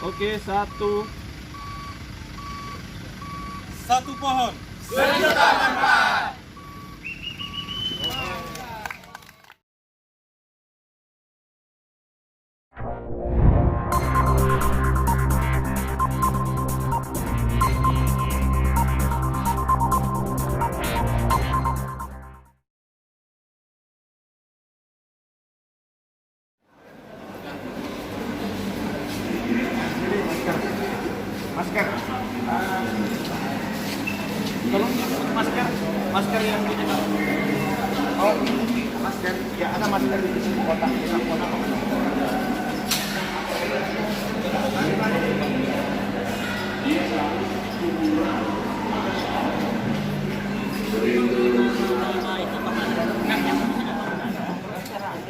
Oke, satu. Satu pohon. Sejuta manfaat. Masker. Tolong masker yang ini. Oh, masker. Ya, ada masker di sini kotak.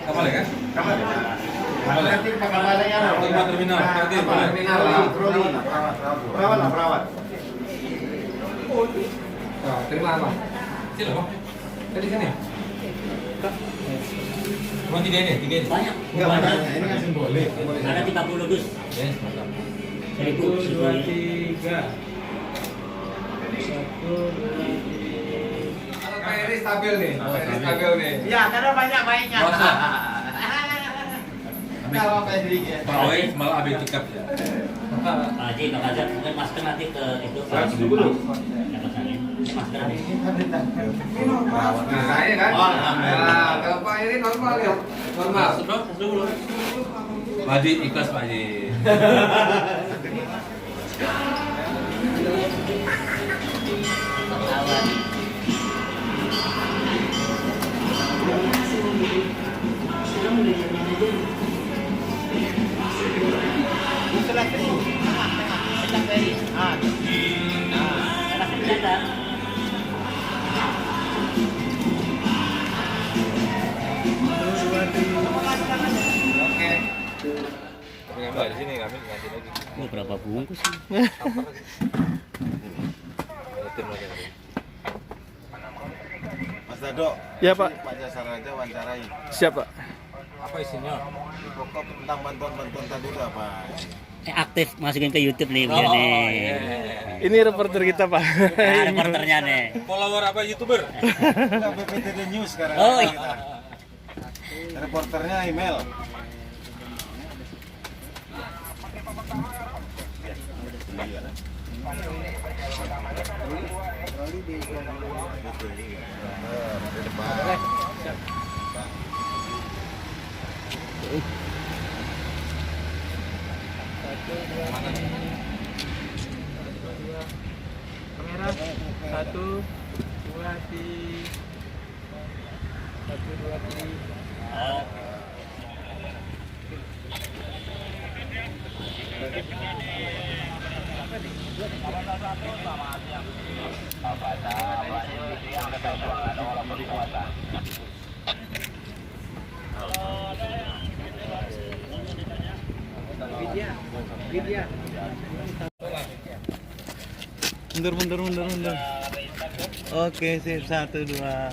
Kapal ya kan? Kapal. Nanti kapalnya ya. Terminal. Perawat. Terima apa? Sini loh. Tadi sini. Cuma tiga ini. Banyak. Enggak banyak. Ini kan simbolik. Ada 30 dus. Yes, mantap. 1, 2, 3. Pak Eri stabil nih. Ya, karena banyak baiknya. Kalau kayak diri ya. Pak Oi malah ambil tiket ya. Pak Haji, Pak Haji, mungkin masker nanti ke itu. Masker ada. Nah, ini kan. Nah, kalau Pak Eri normal ya. Normal. Pak Haji ikhlas Pak Haji. Oke. Tapi nggak di sini kami ngasih lagi. Oh, berapa bungkus sih? Tim lagi. Mas Dado. Ya, Pak. Pak Jasar aja wawancarai. Siapa? Apa isinya? Di pokok tentang bantuan-bantuan tadi itu apa? Aktif masukin ke YouTube nih, Oh, biar nih. iya. Ini reporter kita, Pak. Nah, reporternya nih. Follower apa YouTuber? Enggak, BPTD News sekarang. Oh, iya. Kita. Reporternya email. Kamera 1, 2, 3. 1, 2, 3. Mundur. Oke, sip. 1, 2.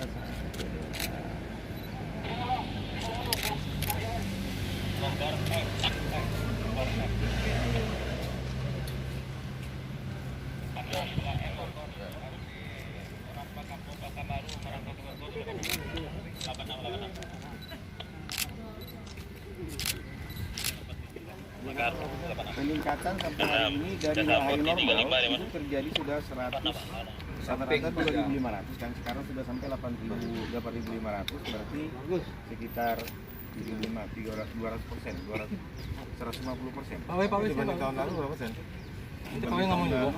Peningkatan sampai hari ini dari hari normal itu terjadi sudah 100 rata-rata 2.500 kan sekarang sudah sampai 8.500 berarti sekitar 200%, 150%. Dibanding tahun lalu berapa persen? Itu kami ngomong juga.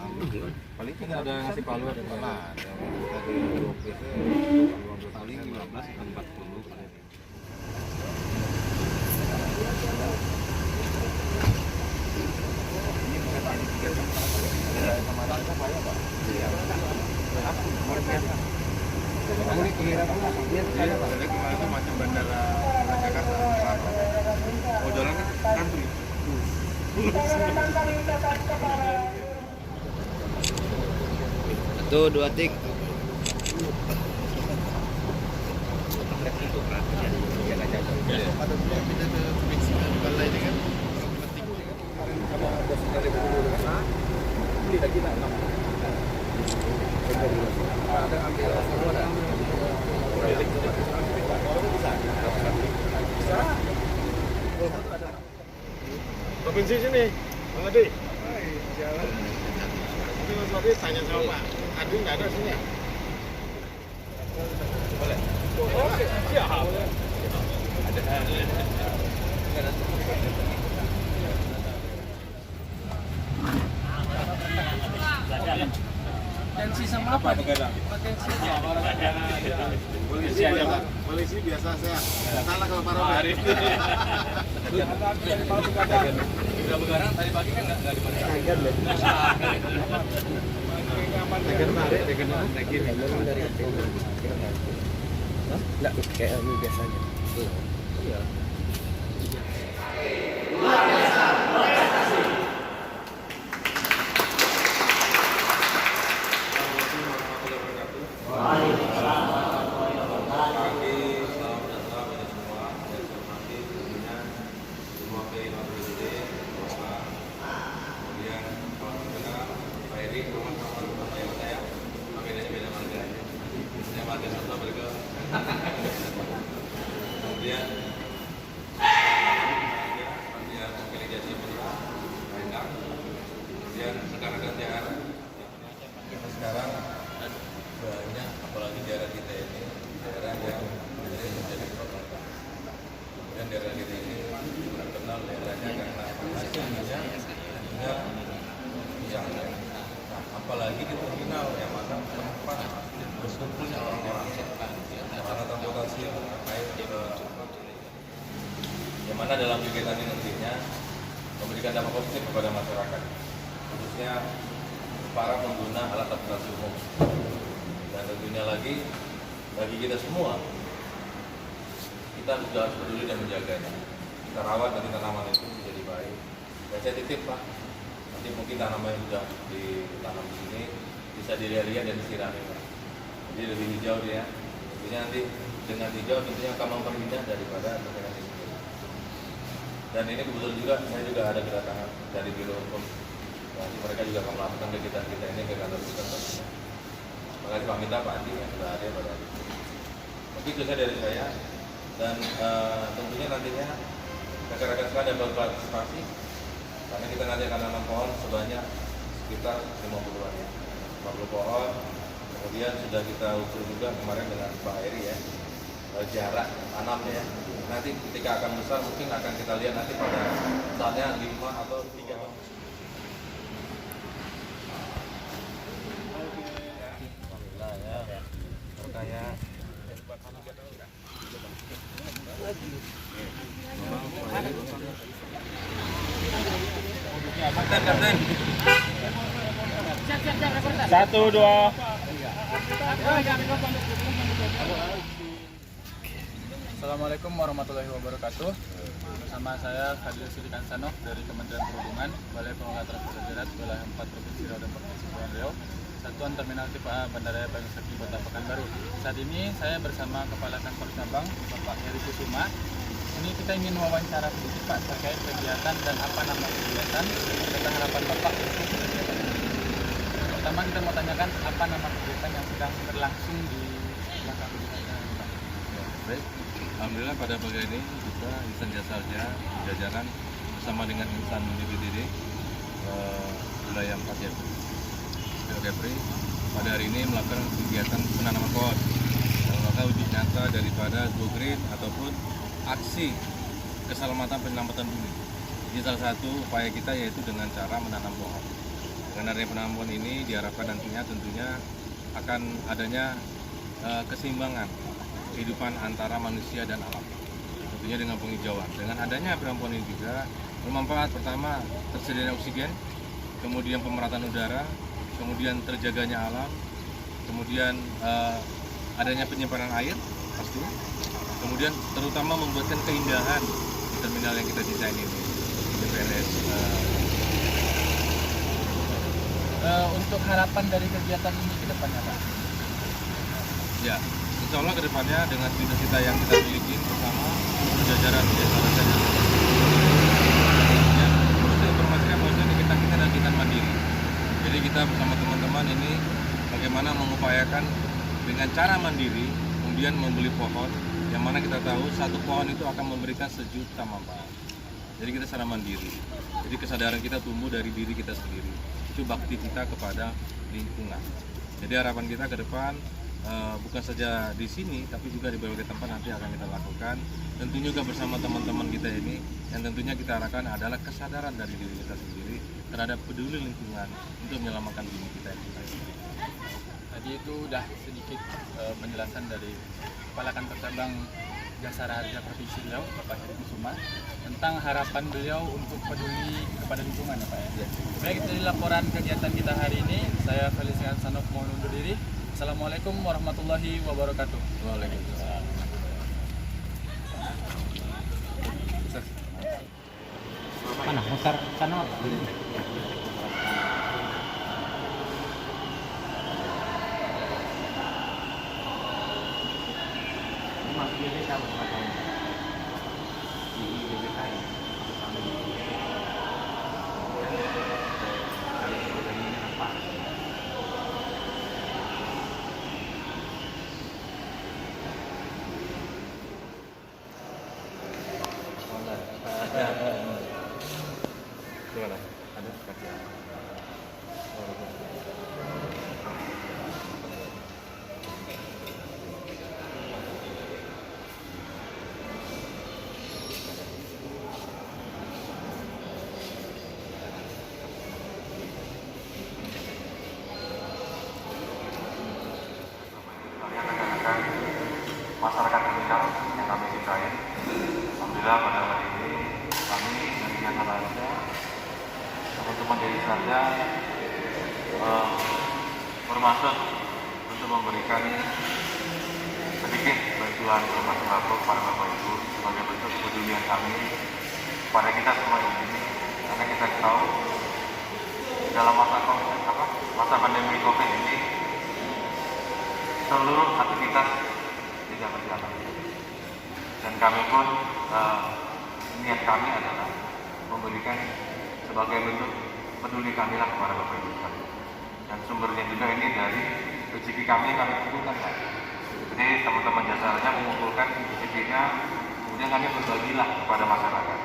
Paling Tidak ada yang ngasih palu ada. Nah, dari 20 paling 15 atau 40 paling. Ini bukan jadi 3 jam sama ada banyak Pak. Iya. Kamu ini kira apa? Iya, kemarin itu macam bandara Jakarta. Oh, jalan kan antri. Tuh, 2 tik. Pada bulan kita ke Meksiko balai dengan Provinsi sini, Bang Adi. Jalan. Tapi Mas Adi tanya sama Pak Adi nggak ada sini. Boleh. Oke, siap. Tensi sama apa begadang? Polisi aja Pak. Polisi biasa saya. Salah kalau Pak Robi. Udah begadang tadi pagi kan nggak di mana. Kaget deh. Kaget tarik, kaget naikin. Enggak kayak ini biasanya. Iya. Kemudian rekan-rekan THR sekarang banyak, apalagi daerah kita ini daerah yang menjadi problem. Kemudian daerah kita ini terkenal daerahnya karena hasilnya yang apalagi di terminal yang mana tempat berkumpulnya orang-orang, karena transportasi yang terkait yang mana dalam kegiatan ini nantinya memberikan dampak positif kepada masyarakat, khususnya para pengguna alat transportasi umum. Dan tentunya lagi bagi kita semua, kita juga harus peduli dan menjaganya. Kita rawat nanti tanaman itu menjadi baik. Dan saya titip Pak, nanti mungkin tanaman yang sudah ditanam di sini bisa dilihat-lihat dan disirami Pak. Jadi lebih hijau dia. Tentunya nanti dengan hijau tentunya akan memperindah daripada masyarakat ini. Dan ini kebetulan juga saya juga ada kedatangan dari Biro Hukum. Nanti mereka juga akan melakukan kegiatan kita ini ke kantor pusat. Terima kasih Pak Minta, Pak Andi yang sudah hadir pada hari ini. Mungkin itu saja dari saya. Dan tentunya nantinya rekan-rekan sekalian dapat partisipasi karena kita nanti akan nanam pohon sebanyak sekitar 50-an ya. 50 pohon. Kemudian sudah kita ukur juga kemarin dengan Pak Heri ya, jarak tanamnya. Nanti ketika akan besar mungkin akan kita lihat nanti pada saatnya 5 atau 3 tahun. Kapten. 1, 2. Assalamualaikum warahmatullahi wabarakatuh. Bersama saya Fadil Sidikan Sanok dari Kementerian Perhubungan, Balai Pengelola Transportasi Darat, Wilayah 4 Provinsi Riau dan Provinsi Kepulauan Riau, Satuan Terminal Tipe A Bandara Paling Sakti Kota Pekanbaru. Saat ini saya bersama Kepala Kantor Cabang, Bapak Heri Kusuma. Ini kita ingin wawancara sedikit Pak terkait kegiatan dan apa nama kegiatan serta harapan Bapak untuk kegiatan ini. Pertama kita mau tanyakan apa nama kegiatan yang sedang berlangsung di belakang kegiatan ini Pak. Baik. Alhamdulillah pada pagi ini kita insan jasa harja jajaran bersama dengan insan BPTD wilayah 4 ya, Kepri pada hari ini melakukan kegiatan penanaman pohon dalam rangka uji nyata daripada Go Green ataupun aksi keselamatan penyelamatan bumi. Ini salah satu upaya kita yaitu dengan cara menanam pohon. Dengan adanya penanaman pohon ini diharapkan nantinya tentunya akan adanya keseimbangan kehidupan antara manusia dan alam, tentunya dengan penghijauan. Dengan adanya pohon ini juga bermanfaat, pertama tersedianya oksigen, kemudian pemerataan udara, kemudian terjaganya alam, kemudian adanya penyimpanan air pasti, kemudian terutama membuatkan keindahan di terminal yang kita desain ini di PLS. Untuk harapan dari kegiatan ini ke depannya Pak? Ya, insya Allah kedepannya dengan cita-cita yang kita miliki bersama jajaran desa harja ya, untuk informasikan bahwa kita adalah kita mandiri. Jadi kita bagaimana mengupayakan dengan cara mandiri kemudian membeli pohon, yang mana kita tahu satu pohon itu akan memberikan 1 juta manfaat. Jadi kita secara mandiri. Jadi kesadaran kita tumbuh dari diri kita sendiri. Itu bakti kita kepada lingkungan. Jadi harapan kita ke depan bukan saja di sini, tapi juga di berbagai tempat nanti akan kita lakukan. Tentunya juga bersama teman-teman kita ini, yang tentunya kita harapkan adalah kesadaran dari diri kita sendiri terhadap peduli lingkungan untuk menyelamatkan bumi kita yang kita ini. Tadi itu udah sedikit penjelasan dari Kepala Kantor Cabang Jasara Harja Provinsi Riau, Bapak Heri Kusuma, tentang harapan beliau untuk peduli kepada lingkungan ya Pak ya. Baik, dari laporan kegiatan kita hari ini, saya Felician Sanok mohon undur diri. Assalamualaikum warahmatullahi wabarakatuh. Waalaikumsalam. Mana? Musar sana. Masuk GBK berapa di GBK ya? Gimana? Ada kasih apa? Masyarakat Indonesia yang kami cintai. Alhamdulillah pada hari ini kami dari Jasara Harja, teman-teman dari Sarja bermaksud untuk memberikan sedikit bantuan berupa sembako kepada Bapak Ibu sebagai bentuk kepedulian kami pada kita semua ini, karena kita tahu dalam masa pandemi COVID ini seluruh aktivitas tidak berjalan, dan kami pun niat kami adalah memberikan sebagai bentuk peduli kami lah kepada Bapak Ibu sekalian, dan sumbernya juga ini dari rezeki kami yang kami kumpulkan kan. Jadi teman-teman Jasara Harja mengumpulkan rezekinya, kemudian kami berbagilah kepada masyarakat.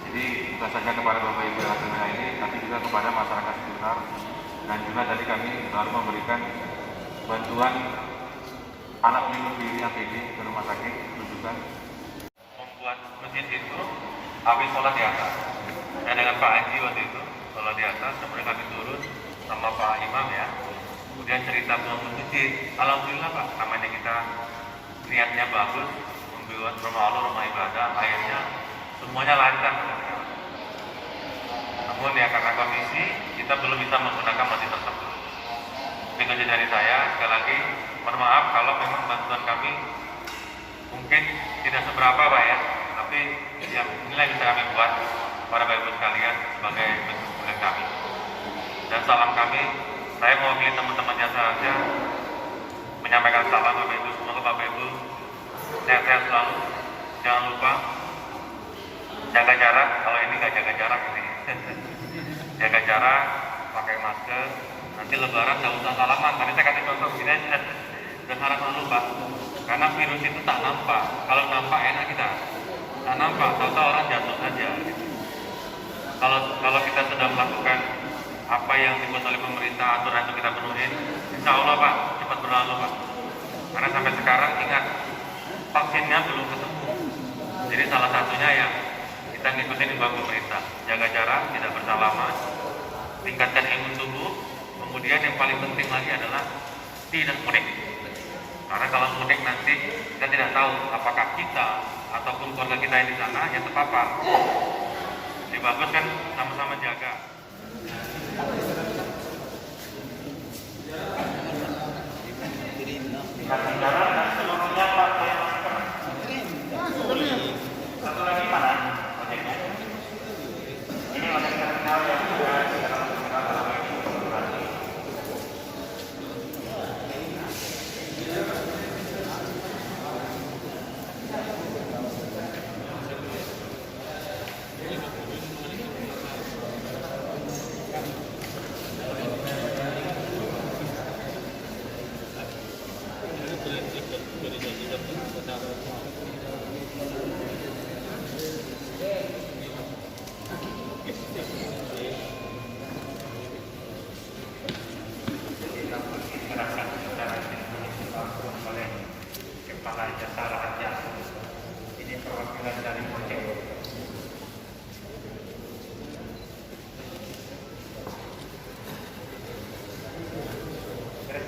Jadi bukan saja kepada Bapak Ibu yang ada ini, tapi juga kepada masyarakat sekitar, dan juga tadi kami baru memberikan bantuan alat pelindung diri APD ke rumah sakit rujukan. Membuat masjid itu habis sholat di atas. Dan dengan Pak Haji waktu itu sholat di atas, kemudian kami turun sama Pak Imam ya. Kemudian cerita membangun masjid. Alhamdulillah Pak, namanya kita niatnya bagus, membuat rumah Allah, rumah ibadah, akhirnya semuanya lancar. Namun ya karena kondisi kita belum bisa menggunakan masjid tersebut. Dengan dari saya, sekali lagi mohon maaf kalau memang bantuan kami mungkin tidak seberapa Pak ya, tapi ya inilah yang bisa kami buat para Bapak Ibu sekalian sebagai bentuk kepedulian kami. Dan salam kami, saya mewakili teman-teman Jasara Harja menyampaikan salam Bapak Ibu, semoga Bapak Ibu sehat-sehat selalu. Jangan lupa jaga jarak, kalau ini nggak jaga jarak ini. Jaga jarak, pakai masker. Nanti lebaran nggak usah salaman, tadi saya kasih contoh gini aja. Dan harap lupa, karena virus itu tak nampak. Kalau nampak enak kita, tak nampak, tahu-tahu orang jatuh saja. Kalau kita sudah melakukan apa yang dibuat oleh pemerintah, aturan itu kita penuhin, insya Allah Pak, cepat berlalu Pak. Karena sampai sekarang ingat, vaksinnya belum ketemu. Jadi salah satunya ya kita ngikutin imbauan pemerintah, jaga jarak, tidak bersalaman, tingkatkan imun tubuh. Kemudian yang paling penting lagi adalah tidak mudik. Karena kalau mudik nanti kita tidak tahu apakah kita ataupun keluarga kita yang di sana yang terpapar. Jadi bagus kan sama-sama jaga. Satu lagi mana? Ojeknya. Ini ojek terminal yang juga di dalam terminal dalam dari Gojek.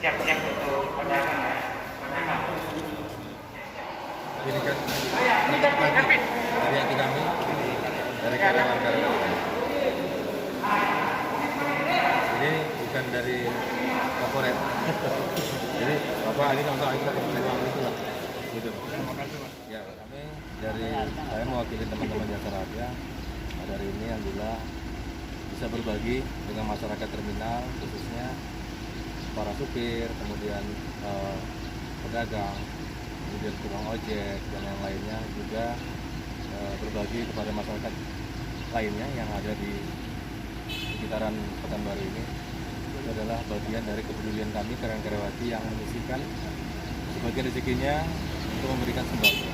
Siap-siap untuk pedagang ya. Ini kan dari hati kami, dari karyawan-karyawan. Ini bukan dari korporat. Jadi Bapak ini contoh kita uang itu lah. Gitu. Ya, kami dari saya mewakili teman-teman jasa raja. Hari ini alhamdulillah bisa berbagi dengan masyarakat terminal, khususnya para supir, kemudian pedagang, kemudian tukang ojek dan yang lainnya, juga berbagi kepada masyarakat lainnya yang ada di sekitaran Pekanbaru ini. Itu adalah bagian dari kepedulian kami karyawan-karyawati yang menyisihkan sebagian rezekinya untuk memberikan sembako.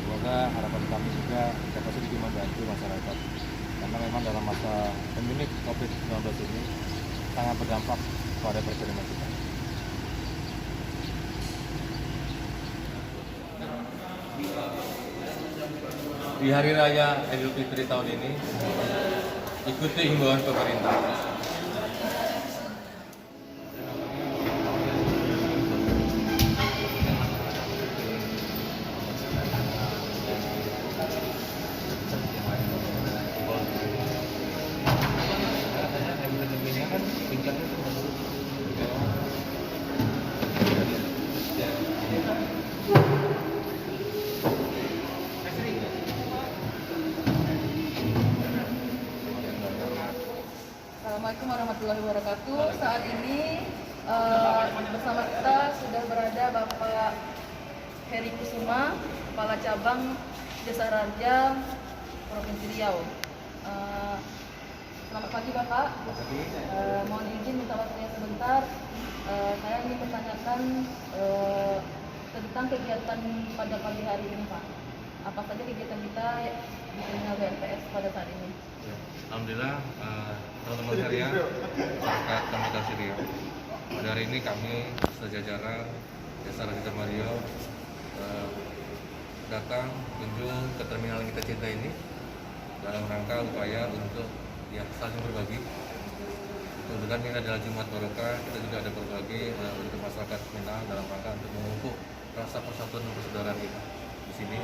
Semoga harapan kami juga dapat sedikit membantu masyarakat, karena memang dalam masa pandemi COVID-19 ini sangat berdampak pada perekonomian kita. Di Hari Raya Idul Fitri tahun ini, ikuti himbauan pemerintah. Assalamualaikum warahmatullahi wabarakatuh. Saat ini bersama kita sudah berada Bapak Heri Kusuma, Kepala Cabang Jasa Raja Provinsi Riau. Selamat pagi Bapak. Mohon izin minta waktunya sebentar. Saya ingin bertanyakan tentang kegiatan pada pagi hari ini Pak. Apa saja kegiatan kita di Terminal BRTS pada saat ini? Alhamdulillah, teman-teman sekalian, masyarakat Kabupaten Riau. Pada hari ini kami sejajaran Jasa Raja Mario datang kunjung ke terminal yang kita cinta ini dalam rangka upaya untuk saling berbagi. Kebetulan ini adalah Jumat Barokah, kita juga ada berbagi untuk masyarakat terminal dalam rangka untuk memupuk rasa persatuan dan persaudaraan kita di sini,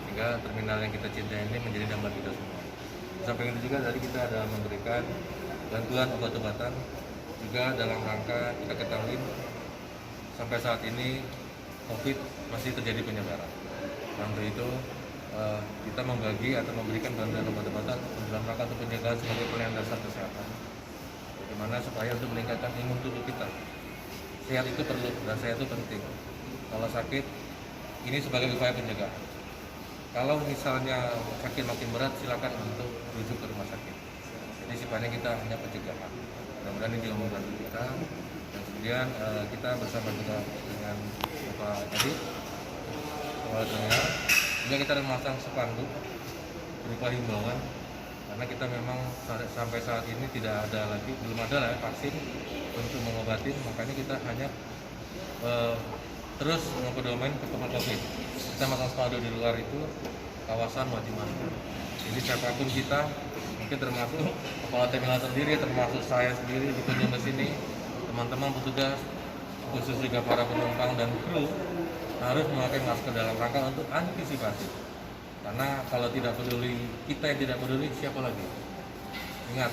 sehingga terminal yang kita cinta ini menjadi damai kita semua. Samping itu juga tadi kita ada memberikan bantuan obat-obatan juga dalam rangka kita ketahui sampai saat ini COVID masih terjadi penyebaran. Untuk itu kita membagi atau memberikan bantuan obat-obatan dalam rangka untuk penjagaan sebagai pelayanan dasar kesehatan. Bagaimana supaya untuk meningkatkan imun tubuh kita. Sehat itu perlu dan sehat itu penting. Kalau sakit ini sebagai upaya penjagaan. Kalau misalnya sakit makin berat, silakan untuk rujuk ke rumah sakit. Jadi sifatnya kita hanya pencegahan. Mudah-mudahan ini juga membantu kita. Dan kemudian kita bersama juga dengan Bapak tadi, Kepala Terminal, juga kita ada memasang spanduk berupa himbauan. Karena kita memang sampai saat ini tidak ada lagi, belum ada lah vaksin untuk mengobati, makanya kita hanya terus mempedoman protokol COVID. Kita masang spanduk di luar itu kawasan wajib masker. Jadi siapapun kita, mungkin termasuk kepala terminal sendiri, termasuk saya sendiri dikunjung ke sini, teman-teman petugas, khusus juga para penumpang dan kru harus memakai masker dalam rangka untuk antisipasi. Karena kalau tidak peduli, kita yang tidak peduli, siapa lagi? Ingat,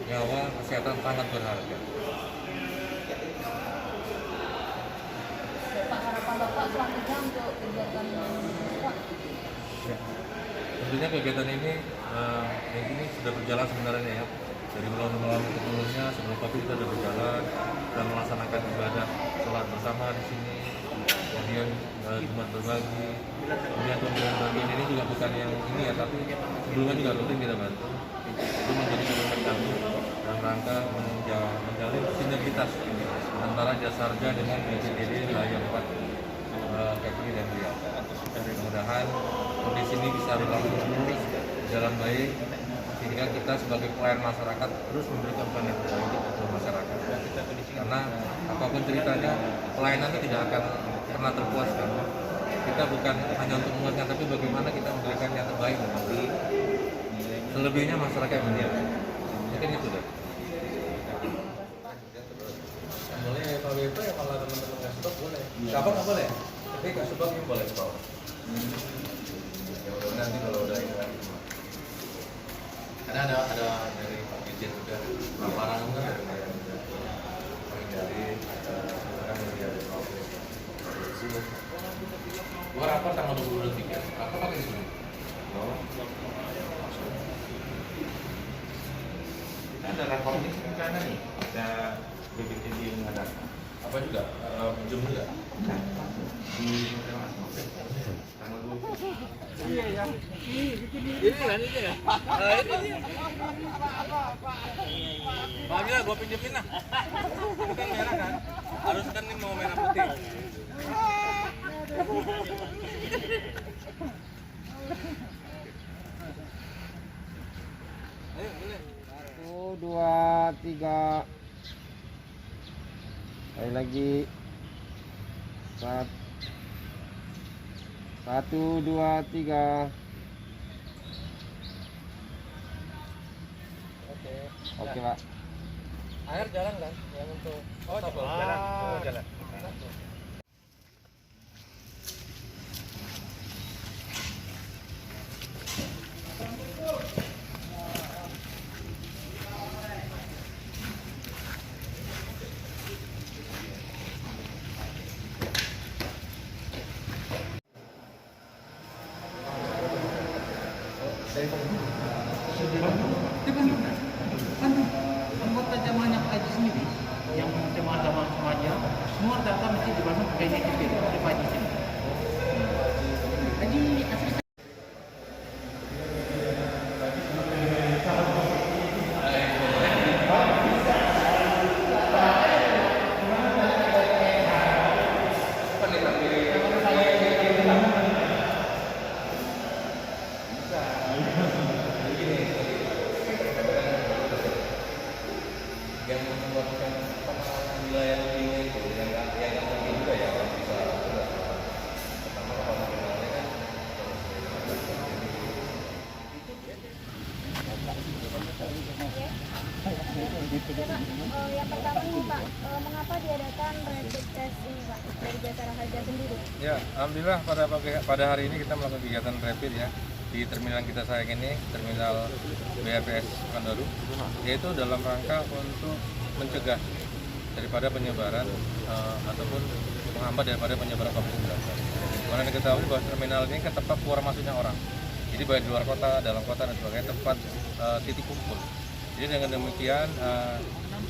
nyawa kesehatan sangat berharga. Harapan Bapak selanjutnya untuk kegiatan Bapak? Ya. Tentunya kegiatan ini sudah berjalan sebenarnya ya. Dari bulan-bulan sebelumnya, sebelum COVID kita sudah berjalan dan melaksanakan ibadah sholat bersama di sini. Kemudian Jumat berbagi. Kemudian pemberian bagian ini juga bukan yang ini ya, tapi sebelumnya juga rutin kita bantu. Itu menjadi komitmen kami dalam rangka menjalin sinergitas antara Jasa Raja dengan BCDD wilayah 4 Kepri dan Riau. Mudah-mudahan kondisi ini bisa berlangsung terus, jalan baik, sehingga kita sebagai pelayan masyarakat terus memberikan pelayanan terbaik untuk masyarakat. Karena apapun ceritanya, pelayanan itu tidak akan pernah terpuaskan. kita bukan hanya untuk menguatkan, tapi bagaimana kita memberikan yang terbaik nanti. Selebihnya masyarakat yang menilai. Mungkin itu deh. Boleh Pak WP ya, kalau teman-teman nggak stok boleh. Kapan nggak boleh? Tapi nggak stok ini boleh stok. Ya udah nanti kalau udah ini lagi. Karena ada dari Pak Dirjen juga, laporan kan dari gua rapat tanggal 23. Apa pakai di sini? Ada rapor ini rencana nih, ada BPTD yang mengadakan. Apa juga? Zoom juga? Di tanggal 20. Iya ya. Ini kan ini ya. Ini. Pak Bila, gua pinjemin lah. Ini kan merah kan? Harus kan ini mau merah putih. Ayo, boleh. 1, 2, 3. Sekali lagi. 1, 2, 3. Oke, Pak. Air jalan kan? Yang untuk jalan. Anggota jamaahnya Pak Haji sendiri yang jamaah-jamaah semuanya semua data mesti dibahas pakai NIP oleh Pak Haji sendiri. Haji asli yang melakukan pengenalan wilayah lebih itu yang penting juga ya orang bisa pertama kalau mengenalnya kan Yang pertama nih Pak, mengapa diadakan rapid test ini Pak dari Jasara Harja sendiri? ya, alhamdulillah pada hari ini kita melakukan kegiatan rapid ya di terminal kita sayang ini, terminal BRPS Pekanbaru, yaitu dalam rangka untuk mencegah daripada penyebaran ataupun menghambat daripada penyebaran COVID-19. Karena diketahui bahwa terminal ini kan tempat keluar masuknya orang, jadi baik di luar kota, dalam kota dan sebagainya, tempat titik kumpul. Jadi dengan demikian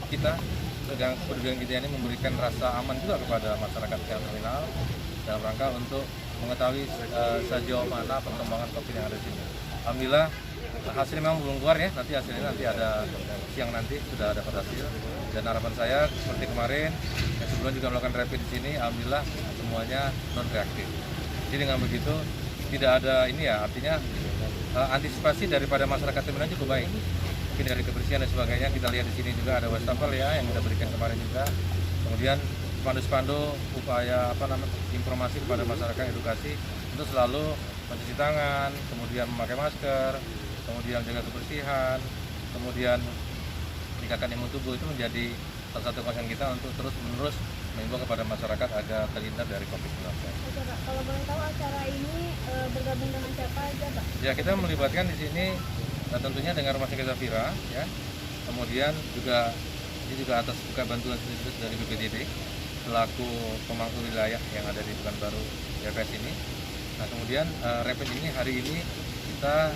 kita sedang kepedulian kita ini memberikan rasa aman juga kepada masyarakat di terminal dalam rangka untuk mengetahui sejauh mana perkembangan COVID yang ada di sini. Alhamdulillah hasilnya memang belum keluar ya, nanti hasilnya nanti ada siang nanti sudah dapat hasil. Dan harapan saya seperti kemarin yang sebelumnya juga melakukan rapid di sini, alhamdulillah semuanya non reaktif. Jadi dengan begitu tidak ada ini ya, artinya antisipasi daripada masyarakat terminal cukup baik. Mungkin dari kebersihan dan sebagainya kita lihat di sini juga ada wastafel ya yang kita berikan kemarin juga. Kemudian spanduk-spanduk upaya informasi kepada masyarakat, edukasi untuk selalu mencuci tangan, kemudian memakai masker, kemudian jaga kebersihan, kemudian meningkatkan imun tubuh, itu menjadi salah satu concern kita untuk terus-menerus mengimbau kepada masyarakat agar terhindar dari COVID-19. Oke Pak, kalau boleh tahu acara ini bergabung dengan siapa aja Pak? Ya, kita melibatkan di sini tentunya dengan Rumah Sakit Zafira ya. Kemudian juga ini juga atas buka bantuan dari BPTD selaku pemangku wilayah yang ada di Pekanbaru BPS ini. Nah, kemudian rapid ini hari ini kita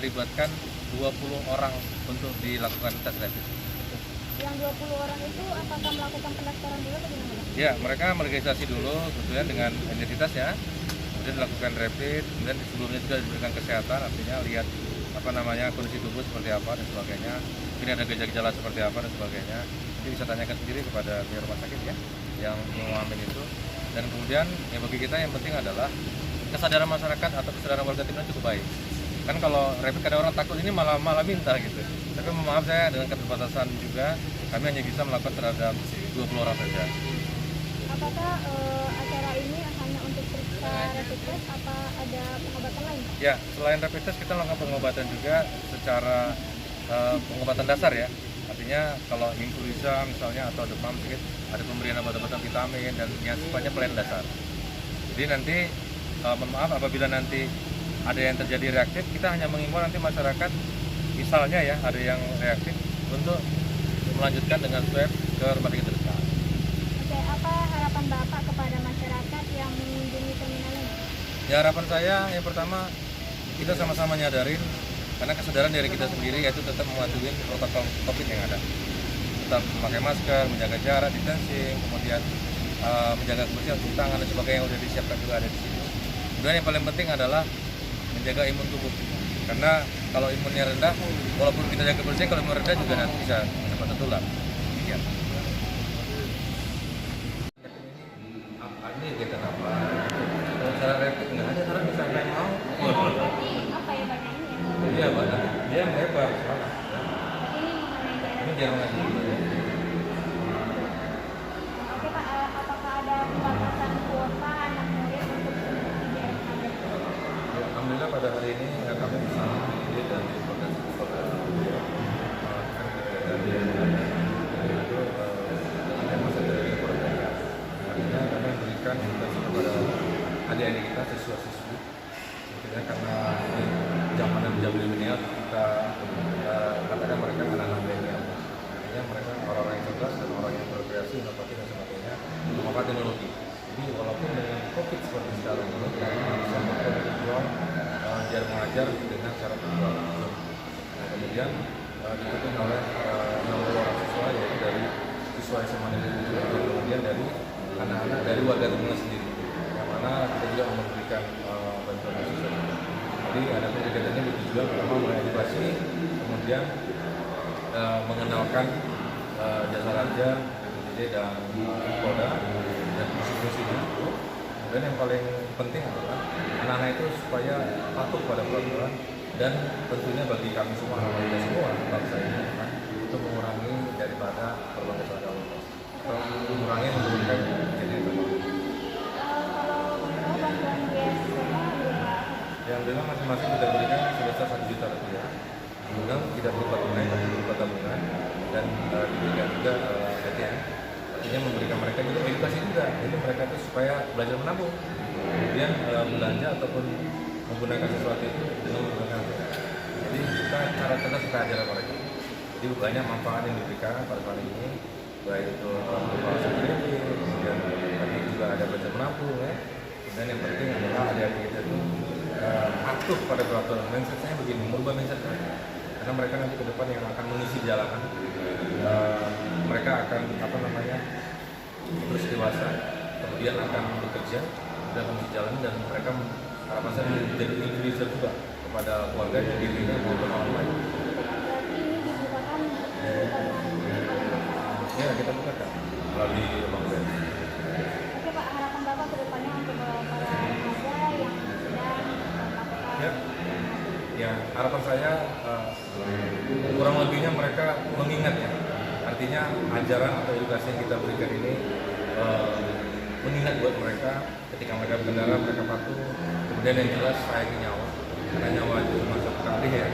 libatkan 20 orang untuk dilakukan tes rapid. Yang 20 orang itu apakah melakukan pendaftaran dulu atau gimana? Ya, mereka meregistrasi dulu tentunya dengan identitasnya, kemudian dilakukan rapid, kemudian sebelumnya juga diberikan kesehatan, artinya lihat kondisi tubuh seperti apa dan sebagainya, mungkin ada gejala-gejala seperti apa dan sebagainya. Jadi bisa tanyakan sendiri kepada pihak rumah sakit ya yang mengamin itu. Dan kemudian ya bagi kita yang penting adalah kesadaran masyarakat atau kesadaran warga timnas cukup baik. Kan kalau rapid kadang orang takut ini malah minta gitu. Tapi maaf saya dengan keterbatasan juga kami hanya bisa melakukan terhadap 20 orang saja. Apakah acara ini hanya untuk periksa rapid test apa ada pengobatan lain? Ya, selain rapid test kita melakukan pengobatan juga secara pengobatan dasar ya. Artinya kalau influenza misalnya atau demam sedikit ada pemberian obat-obatan vitamin dan yang sifatnya pelayanan dasar. Jadi nanti mohon maaf apabila nanti ada yang terjadi reaktif, kita hanya mengimbau nanti masyarakat misalnya ya ada yang reaktif untuk melanjutkan dengan swab ke rumah sakit terdekat. Oke, apa harapan Bapak kepada masyarakat yang mengunjungi terminal ini? Ya harapan saya yang pertama kita sama-sama nyadarin karena kesadaran dari kita sendiri yaitu tetap mematuhi protokol COVID yang ada. Tetap memakai masker, menjaga jarak, distancing, kemudian menjaga kebersihan cuci tangan dan sebagainya yang sudah disiapkan juga ada di situ. Kemudian yang paling penting adalah menjaga imun tubuh. Karena kalau imunnya rendah, walaupun kita jaga kebersihan, kalau imun rendah juga nanti bisa cepat tertular. Demikian. Ini kita apa? Kalau cara rapid nggak ada, karena bisa nggak mau. Apa ya Pak ini? Iya, Pak. Dia lebar. Ini jarang lagi. Oke Pak, apakah ada pembatasan kuota anak murid untuk jarak aman? Ya, alhamdulillah pada hari ini kami bisa ini dan di Provinsi Kota itu ada masa dari keluarga. Artinya kami memberikan edukasi kepada adik-adik kita, siswa-siswi. Artinya karena zaman milenial kita katakan mereka anak-anak milenial. Artinya mereka orang-orang yang cerdas dan orang yang berkreasi, inovatif dan sebagainya memanfaatkan teknologi. Jadi walaupun dengan COVID seperti sekarang ini kita bisa melakukan virtual ajar mengajar dengan cara virtual langsung. Nah, kemudian didukung oleh 60 orang siswa yaitu dari siswa SMA Negeri 7 dan kemudian dari anak-anak dari warga terminal sendiri. Yang mana kita juga memberikan bantuan siswa. Jadi ada kegiatannya bertujuan pertama mengedukasi, kemudian mengenalkan jasa raja, BPJD dan Polda dan fungsi-fungsinya. Dan yang paling penting adalah anak-anak itu supaya patuh pada peraturan dan tentunya bagi kami semua, kita semua bangsa ini untuk mengurangi daripada berbagai macam lalu lintas, mengurangi memberikan kejadian terbaru. Kalau mau bantuan biaya Yang memang masing-masing kita berikan sebesar 1 juta rupiah. Kemudian tidak berupa tunai tapi berupa tabungan dan diberikan juga ATM. Artinya memberikan mereka juga edukasi juga. Jadi mereka itu supaya belajar menabung. Kemudian belanja ataupun menggunakan sesuatu itu dengan menggunakan ATM. Jadi kita cara cerdas kita ajar mereka. Jadi banyak manfaat yang diberikan pada kali ini, baik itu berupa security, kemudian tadi juga ada belajar menabung ya. Dan yang penting adalah adik-adik kita itu patuh pada peraturan. Mindset saya begini, merubah mindset mereka. Karena mereka nanti ke depan yang akan mengisi jalanan, mereka akan terus dewasa, kemudian akan bekerja dan mengisi jalan dan mereka harapan saya menjadi influencer juga kepada keluarga dan dirinya maupun orang lain. Ya kita bukakan melalui Bang Ben. Oke Pak, harapan Bapak ke depannya untuk para remaja yang sedang melakukan Ya, harapan saya kurang lebihnya mereka mengingat ya. Artinya ajaran atau edukasi yang kita berikan ini mengingat buat mereka ketika mereka berkendara mereka patuh. Kemudian yang jelas sayangi nyawa, karena nyawa itu cuma satu kali ya.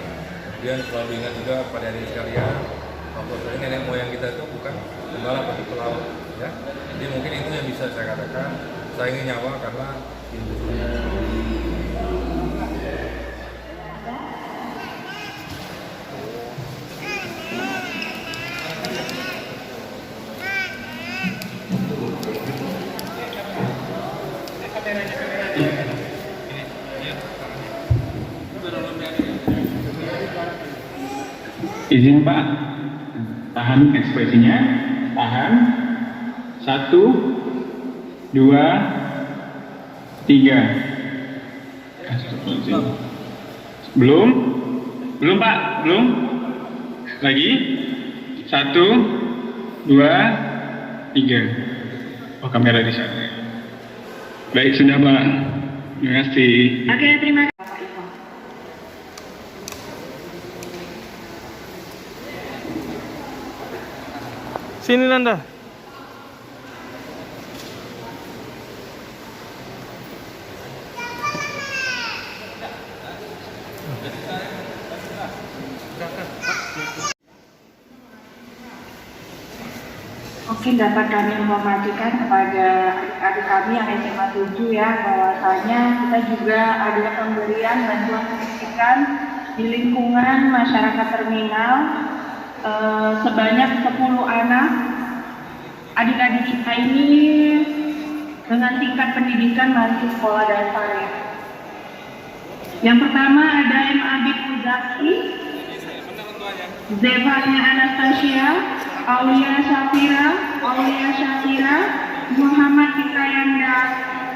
Kemudian selalu ingat juga pada adik sekalian bahwa nenek moyang kita itu bukan gembala bagi pelaut ya. Jadi mungkin itu yang bisa saya katakan, sayangi nyawa karena itu. Izin Pak, tahan ekspresinya, tahan, 1, 2, 3. Belum Pak, belum, lagi, 1, 2, 3. Oh kamera di sana. Baik sudah Pak, terima kasih. Oke, terima kasih. Sini Nanda. Mungkin dapat kami informasikan kepada adik-adik kami yang SMA 7 ya, bahwasanya kita juga ada pemberian bantuan pendidikan di lingkungan masyarakat terminal sebanyak 10 anak. Adik-adik kita ini dengan tingkat pendidikan masih sekolah dasar ya. Yang pertama ada M. Abid Muzaki, Zevanya Anastasia, Aulia Syafira, Muhammad Hikayanda,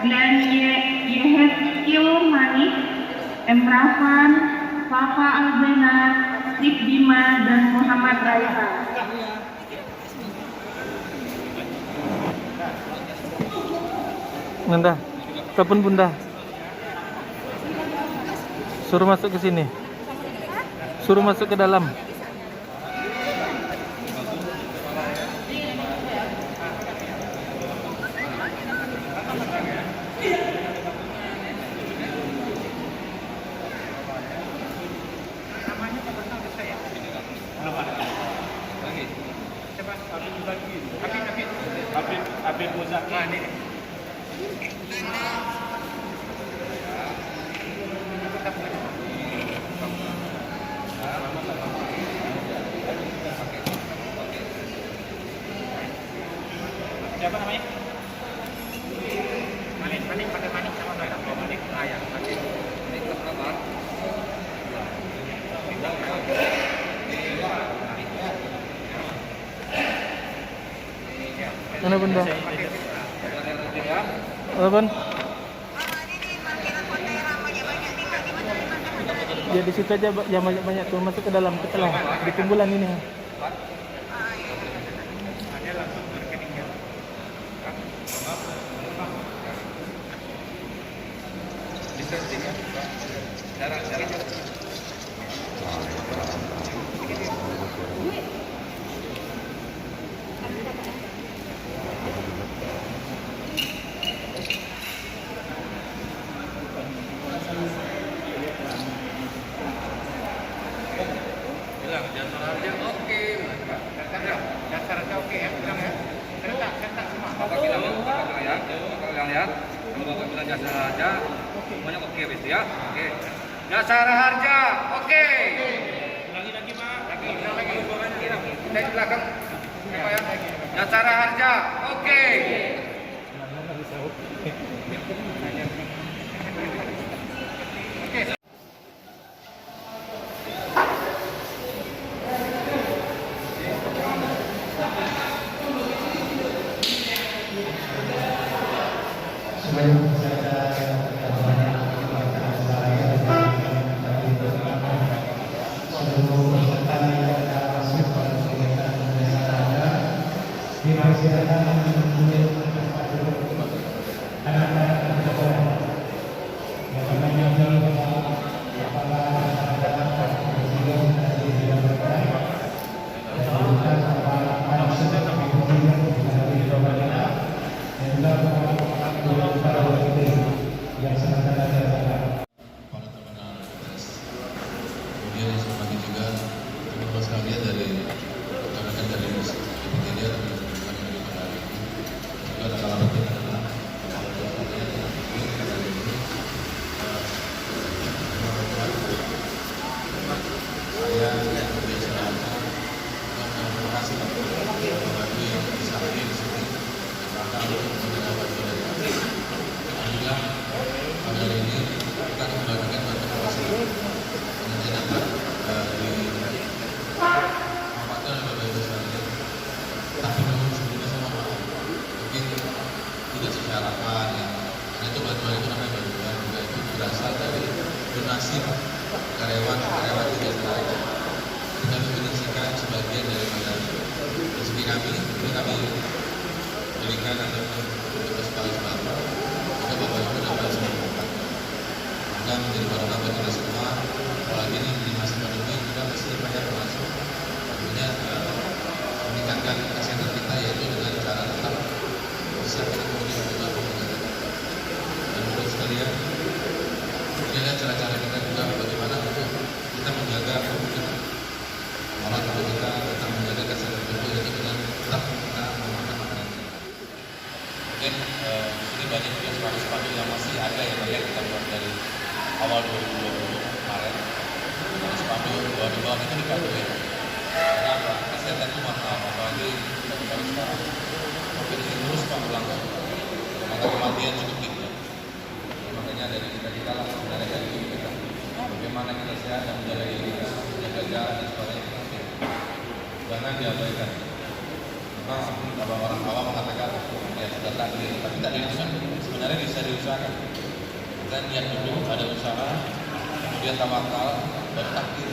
Glenn Yehezkiel Manik, M. Rafan, Fafa Alzena, Rik Bima, dan Muhammad Raihan. Nanda, telepon Bunda. Suruh masuk ke sini. Suruh masuk ke dalam. Habib Muzaki. Siapa namanya? Manik pakai manik sama merah. Manik ayam. Manik apa? Mana Bunda? Apaan? Ya di situ aja yang banyak tuh, masuk ke dalam setelah di kumpulan ini. Bilang dasarnya oke, dasarnya oke ya, bilang ya. Serentak semua. Bapak bilang ya, kalau Bapak bilang jasa harja, semuanya oke begitu ya. Oke. Jasa harja, oke. Ulangi lagi Pak. Lagi. Dari belakang. Apa ya? Jasa harja, oke. Donasi karyawan juga sebenarnya kita menginisikan sebagian daripada rezeki kami, ini kami berikan ataupun untuk sekali-sekali kita Bapak Ibu dapat sempat dan menjadi barokah bagi kita semua. Apalagi ini di masa pandemi kita masih banyak masuk, tentunya meningkatkan kesehatan kita yaitu dengan cara tetap siapkan kemudian juga pemerintah dan menurut sekalian. Ini adalah cara-cara kita juga bagaimana untuk bawah itu dipatuhi. Kenapa? Kesehatan itu mahal, apalagi kita baru sekarang. Mungkin ini terus Pak berlangganan. Maka kematian cukup tinggi. Makanya dari kita lah sebenarnya dari kita. Bagaimana kita sehat dan menjaga diri kita, jaga jarak dan sebagainya. Jangan diabaikan. Memang kalau orang awam mengatakan ya sudah takdir, tapi tak diusahakan. Sebenarnya bisa diusahakan. Kita niat dulu, ada usaha, kemudian tawakal, baru takdir.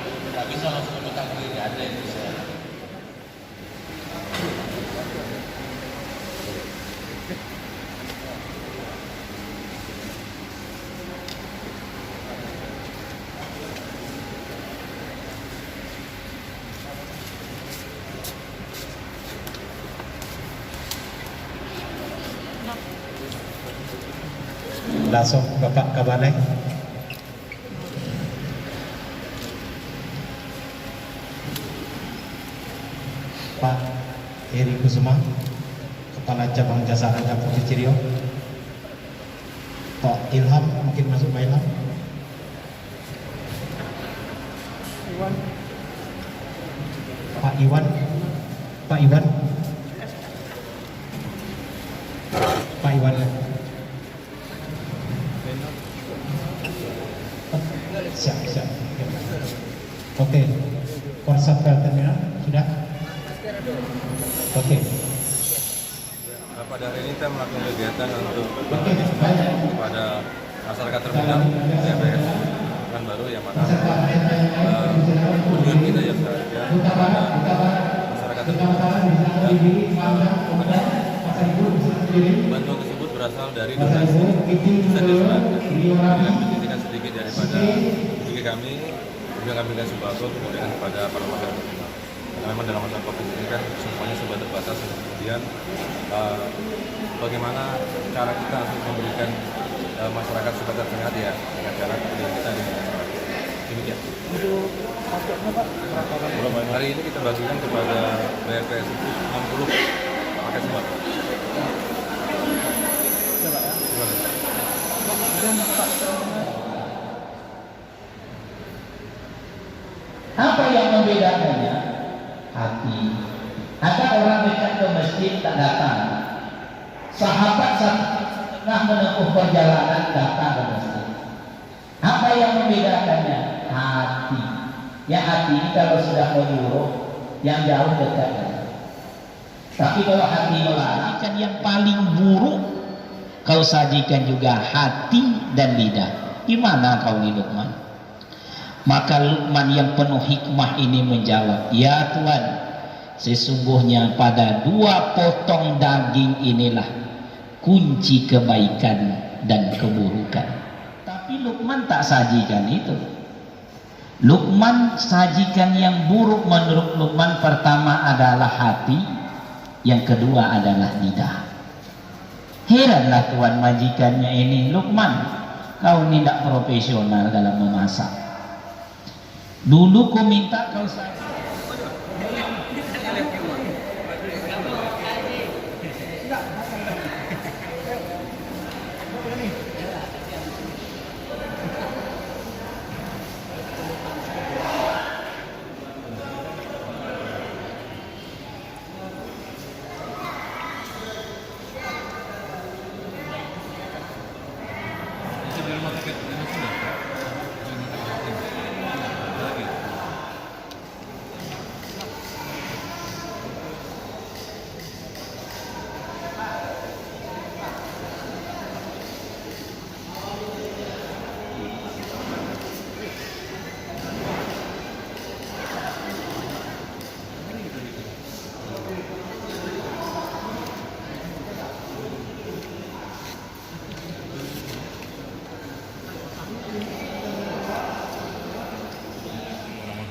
Tidak bisa langsung untuk takdir, tidak ada yang bisa. Langsung Bapak ke balai. Pak Heri Kusuma, Kepala Cabang Jasa Raja Provinsi Riau. Pak Ilham, mungkin masuk Pak Ilham. Pak Iwan. Pak Iwan. Pak Iwan. Siap. Oke. Korsapel terminal sudah. Oke. Pada hari ini kita melakukan kegiatan untuk berbagi semangat kepada masyarakat terminal TPS Pekanbaru yang mana tujuan kita yang bekerja kepada masyarakat terminal. Bantuan tersebut berasal dari donasi dengan menjadikan sedikit daripada rezeki kami, juga kami dan sembako kemudian kepada para masyarakat terminal. Karena memang dalam masa COVID ini kan semuanya serba terbatas, kemudian bagaimana cara kita untuk memberikan masyarakat sebatas sehat ya dengan cara kemudian kita demikian. Untuk paketnya Pak berapa? Hari ini kita bagikan kepada BRPS itu 60 paket sembako. Apa yang membedakannya? Hati. Ada orang dekat ke masjid tak datang. Sahabat setengah menempuh perjalanan datang ke masjid. Apa yang membedakannya? Hati. Yang hati kalau sudah menyuruh, yang jauh dekat. Tapi kalau hati melarang, kan yang paling buruk kau sajikan juga hati dan lidah. Gimana kau nih Luqman? Maka Luqman yang penuh hikmah ini menjawab, ya Tuhan, sesungguhnya pada 2 potong daging inilah kunci kebaikan dan keburukan. Tapi Luqman tak sajikan itu. Luqman sajikan yang buruk menurut Luqman. Pertama adalah hati, yang kedua adalah lidah. Heranlah Tuhan majikannya ini, Luqman, kau ini tidak profesional dalam memasak. Dulu ku minta kau saja.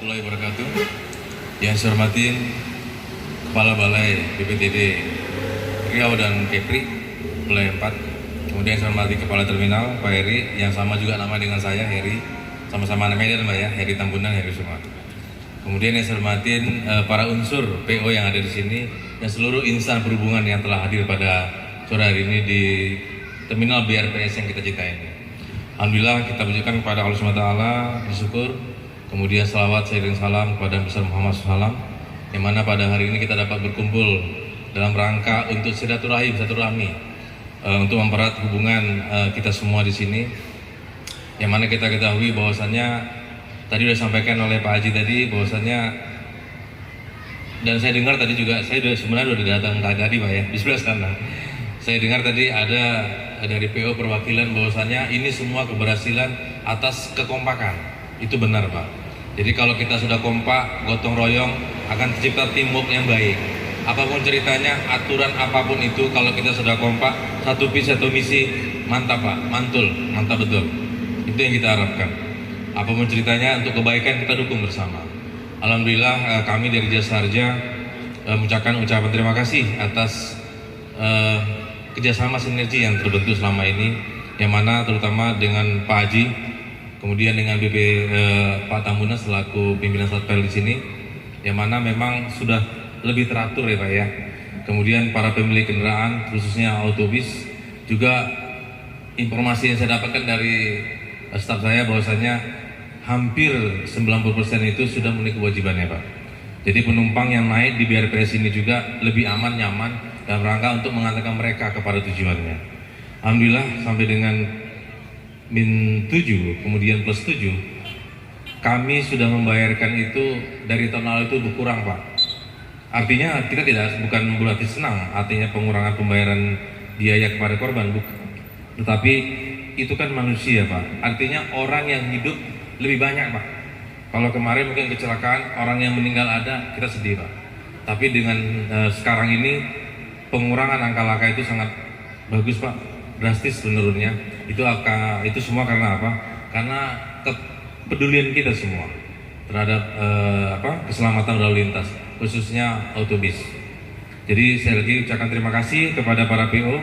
Warahmatullahi wabarakatuh. Yang saya hormati Kepala Balai BPTD Riau dan Kepri Balai 4. Kemudian saya hormati Kepala Terminal Pak Heri, yang sama juga nama dengan saya Heri, sama-sama namanya Mbak ya, Heri Tambunan, Heri Suma. Kemudian yang saya hormati para unsur PO yang ada di sini dan seluruh insan perhubungan yang telah hadir pada sore hari ini di Terminal BRPS yang kita cintai ini. Alhamdulillah kita pujikan kepada Allah SWT, bersyukur kemudian salawat seiring salam kepada Nabi besar Muhammad SAW, yang mana pada hari ini kita dapat berkumpul dalam rangka untuk silaturahmi, untuk mempererat hubungan kita semua di sini. Yang mana kita ketahui bahwasannya tadi sudah disampaikan oleh Pak Haji tadi bahwasannya, dan saya dengar tadi juga, saya sebenarnya sudah datang tadi Pak ya, di sebelah sana. Saya dengar tadi ada dari PO perwakilan bahwasannya ini semua keberhasilan atas kekompakan. Itu benar Pak. Jadi kalau kita sudah kompak, gotong royong, akan tercipta teamwork yang baik. Apapun ceritanya, aturan apapun itu, kalau kita sudah kompak, satu visi satu misi, mantap Pak, mantul, mantap betul. Itu yang kita harapkan. Apapun ceritanya, untuk kebaikan kita dukung bersama. Alhamdulillah kami dari Jasa Harja mengucapkan ucapan terima kasih atas kerjasama sinergi yang terbentuk selama ini, yang mana terutama dengan Pak Haji, kemudian dengan Pak Tambunan selaku pimpinan Satpel di sini, yang mana memang sudah lebih teratur ya Pak ya. Kemudian para pemilik kendaraan, khususnya autobus, juga informasi yang saya dapatkan dari staf saya bahwasanya hampir 90% itu sudah memenuhi kewajibannya Pak. Jadi penumpang yang naik di BRPS ini juga lebih aman, nyaman, dalam rangka untuk mengantarkan mereka kepada tujuannya. Alhamdulillah sampai dengan -7 kemudian +7, kami sudah membayarkan itu dari tahun lalu itu berkurang Pak. Artinya kita bukan berarti senang, artinya pengurangan pembayaran biaya kepada korban, bukan. Tetapi itu kan manusia Pak, artinya orang yang hidup lebih banyak Pak. Kalau kemarin mungkin kecelakaan, orang yang meninggal ada, kita sedih Pak. Tapi dengan sekarang ini pengurangan angka laka itu sangat bagus Pak, drastis menurunnya. Itu semua karena apa? Karena kepedulian kita semua terhadap keselamatan lalu lintas, khususnya autobus. Jadi saya lagi ucapkan terima kasih kepada para PO.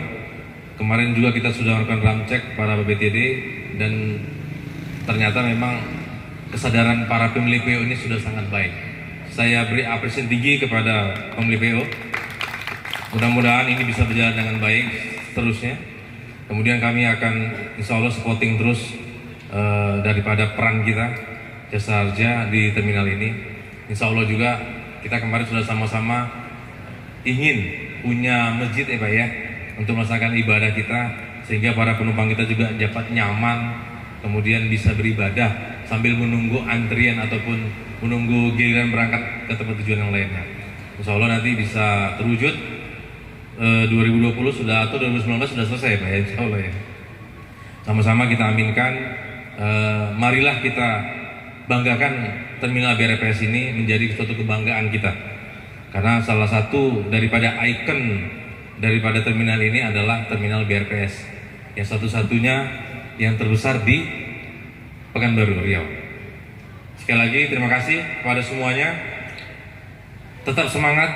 Kemarin juga kita sudah melakukan ram cek para BPTD, dan ternyata memang kesadaran para pemilik PO ini sudah sangat baik. Saya beri apresiasi tinggi kepada pemilik PO. Mudah-mudahan ini bisa berjalan dengan baik terusnya. Kemudian kami akan insya Allah supporting terus daripada peran kita Jasa Harja di terminal ini. Insya Allah juga kita kemarin sudah sama-sama ingin punya masjid ya Pak ya, untuk melaksanakan ibadah kita, sehingga para penumpang kita juga dapat nyaman, kemudian bisa beribadah sambil menunggu antrian ataupun menunggu giliran berangkat ke tempat tujuan yang lainnya. Insya Allah nanti bisa terwujud 2020 sudah, atau 2019 sudah selesai Pak ya, insya Allah ya. Sama-sama kita aminkan, marilah kita banggakan terminal BRPS ini menjadi suatu kebanggaan kita. Karena salah satu daripada ikon daripada terminal ini adalah terminal BRPS yang satu-satunya yang terbesar di Pekanbaru, Riau. Sekali lagi terima kasih kepada semuanya. Tetap semangat,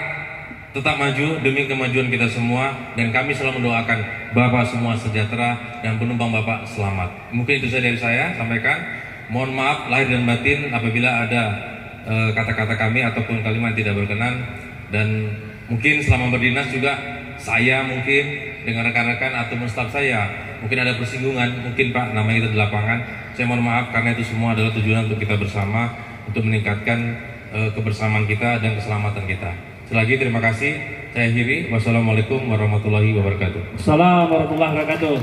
tetap maju demi kemajuan kita semua, dan kami selalu mendoakan Bapak semua sejahtera dan penumpang Bapak selamat. Mungkin itu saja dari saya sampaikan. Mohon maaf lahir dan batin apabila ada kata-kata kami ataupun kalimat tidak berkenan, dan mungkin selama berdinas juga saya mungkin dengan rekan-rekan atau staf saya mungkin ada persinggungan, mungkin Pak namanya kita di lapangan. Saya mohon maaf karena itu semua adalah tujuan untuk kita bersama, untuk meningkatkan kebersamaan kita dan keselamatan kita. Sekali lagi terima kasih. Saya akhiri. Wassalamualaikum warahmatullahi wabarakatuh. Assalamualaikum warahmatullahi wabarakatuh.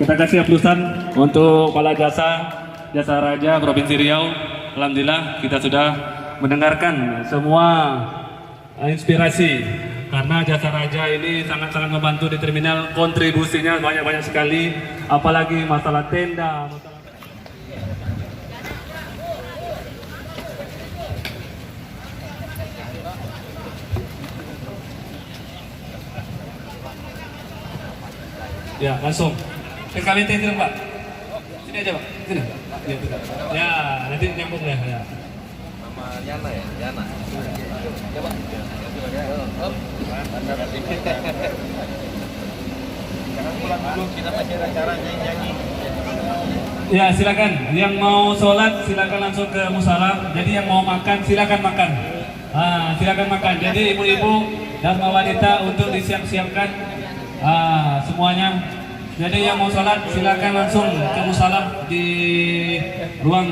Kita kasih aplausan untuk Kepala Jasa Harja Provinsi Riau. Alhamdulillah kita sudah mendengarkan semua inspirasi, karena Jasa Harja ini sangat-sangat membantu di terminal, kontribusinya banyak-banyak sekali, apalagi masalah tenda, ya langsung PKWT itu Pak, sini aja Pak, sini ya, nanti nyambung ya. Nama Yana ya, Yana. Coba. Sekarang pulang dulu, kita masih ada acara nyanyi-nyanyi. Ya silakan, yang mau sholat silakan langsung ke musala. Jadi yang mau makan silakan makan. Silakan makan. Jadi ibu-ibu dan wanita untuk disiap-siapkan semuanya. Jadi yang mau sholat silakan langsung ke musala di ruang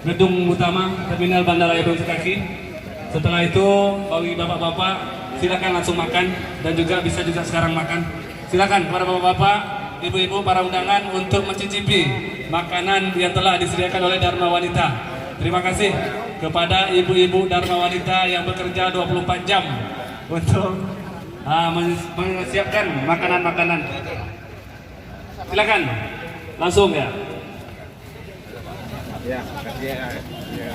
gedung utama Terminal Bandara Ibrahim Bekasi. Setelah itu bagi bapak-bapak silakan langsung makan dan juga bisa juga sekarang makan. Silakan para bapak-bapak, ibu-ibu, para undangan untuk mencicipi makanan yang telah disediakan oleh Dharma Wanita. Terima kasih kepada ibu-ibu Dharma Wanita yang bekerja 24 jam untuk menyiapkan makanan-makanan. Silakan langsung ya. Ya, kasih ya.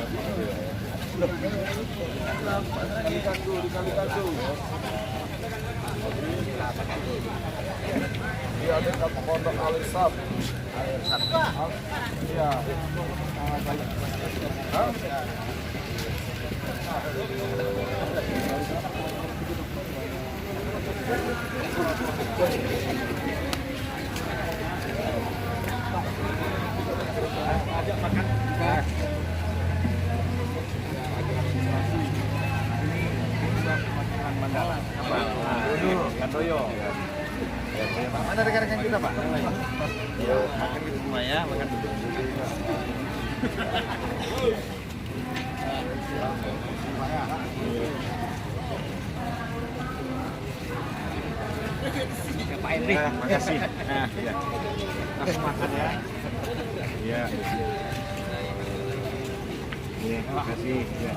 Iya, dekat pondok Alisab. Iya. Ajak makan. Mandala. Apa? Kandoyo. Mana rekan-rekan kita, Pak? Ya, makan gitu semua ya, makan dulu. Pak Henry, makasih. Nah, ya. Langsung makan ya. Iya. Iya, makasih. Ya.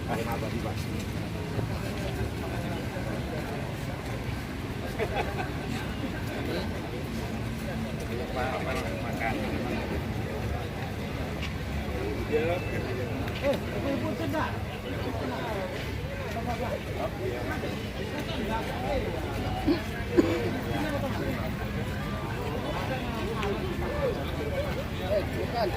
Abadi, Pak. Makan. Ibu sedang. Bukan